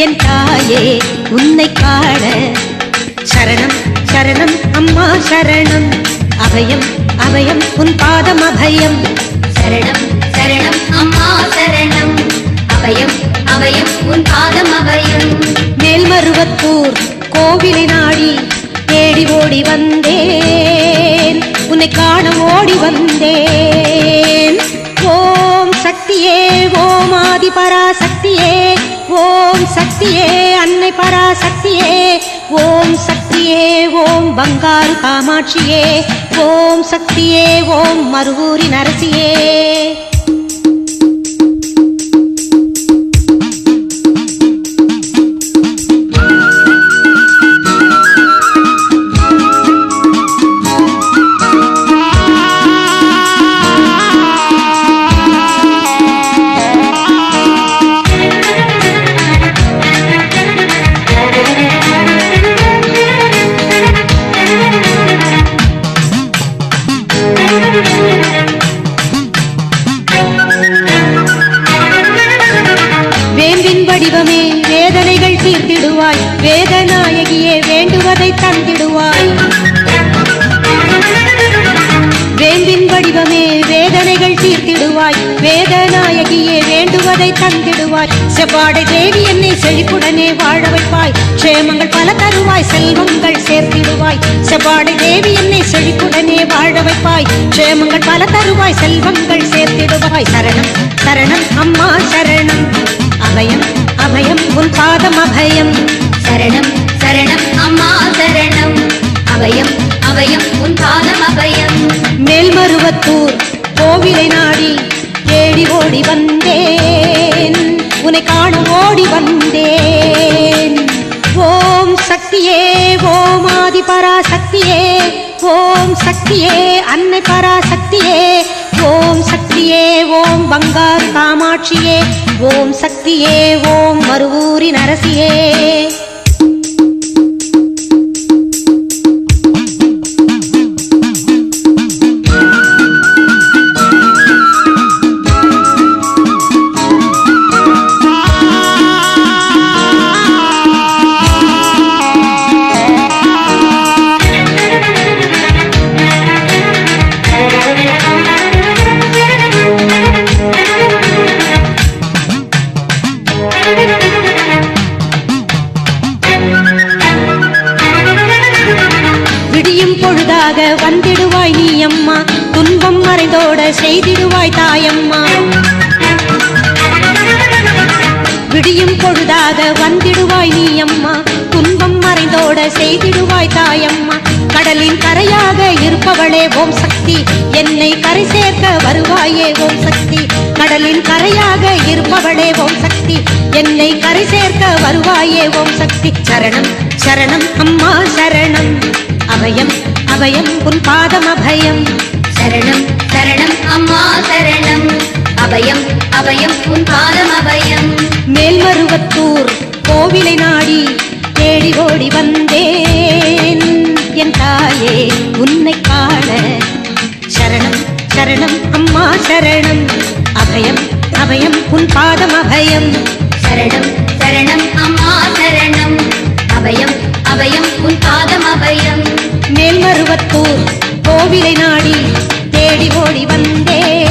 என் தாயே உன்னை காண சரணம் சரணம் அம்மா சரணம் அபயம் அபயம் உன் பாதம் அபயம் சரணம் சரணம் அம்மா சரணம் அபயம் அபயம் உன் பாதம் அபயம் மேல்மருவத்தூர் கோவிலை நாடி தேடி ஓடி வந்தேன் உன்னை காண ஓடி வந்தேன் ஓம் சக்தியே ஓம் ஆதி பராசக்தியே ஓம் சக்தியே அன்னை பராசக்தியே ஓம் சக்தியே ஓம் பங்காரு காமாட்சியே ஓம் சக்தியே ஓம் மருவூரின் அரசியே வடிவமே வேதனைகள் தீர்த்திடுவாய் வேதநாயகியே வேண்டுவதை தந்திடுவாய் வேம்பின் வடிவமே வேதனைகள் தீர்த்திடுவாய் வேதநாயகியே வேண்டுவதை தந்திடுவாய் செவ்வாடை தேவி என்னை செழிப்புடனே வாழ வைப்பாய் க்ஷேமங்கள் பல தருவாய் செல்வங்கள் சேர்த்திடுவாய் செவ்வாடை தேவி என்னை செழிப்புடனே வாழ வைப்பாய் க்ஷேமங்கள் பல தருவாய் செல்வங்கள் சேர்த்திடுவாய் சரணம் சரணம் அம்மா சரணம் அபயம் அபயம் உன் பாதம் அபயம் சரணம் சரணம் அம்மா சரணம் அபயம் அபயம் உன் பாதம் அபயம் மேல்மருவத்தூர் கோவிலை நாடி தேடி ஓடி வந்தேன் உன்னை காண ஓடி வந்தேன் ஓம் சக்தியே ஓம் ஆதி பராசக்தியே ஓம் சக்தியே அன்னை பராசக்தியே ஓம் சக்தியே ஓம் பங்காரு காமாட்சியே ஓம் சக்தியே ஓம் மருவூரின் அரசியே விடியும் பொழுதாக வந்திடுவாய் நீ அம்மா துன்பம் மறைந்தோட செய்திடுவாய் தாயம்மா விடியும் பொழுதாக வந்திடுவாய் நீ அம்மா துன்பம் மறைந்தோட செய்திடுவாய் தாயம்மா கடலின் கரையாக இருப்பவளே ஓம் சக்தி என்னை கரை சேர்க்க வருவாயே ஓம் சக்தி கடலின் கரையாக இருப்பவளே ஓம் சக்தி என்னை கரை சேர்க்க வருவாயே ஓம் சக்தி சரணம் சரணம் அம்மா சரணம் அபயம் அபயம் உன் பாதம் அபயம் சரணம் சரணம் அம்மா சரணம் அபயம் அபயம் உன் பாதம் அபயம் மேல்மருவத்தூர் கோவிலை நாடி தேடி ஓடி வந்தேன் என் தாயே உன்னை காண சரணம் சரணம் அம்மா சரணம் அபயம் அபயம் உன் பாதம் அபயம் சரணம் சரணம் அம்மா சரணம் அபயம் அபயம் உன் பாதம் அபயம் மேல்மருவத்தூர் கோவிலை நாடி தேடி ஓடி வந்தேன்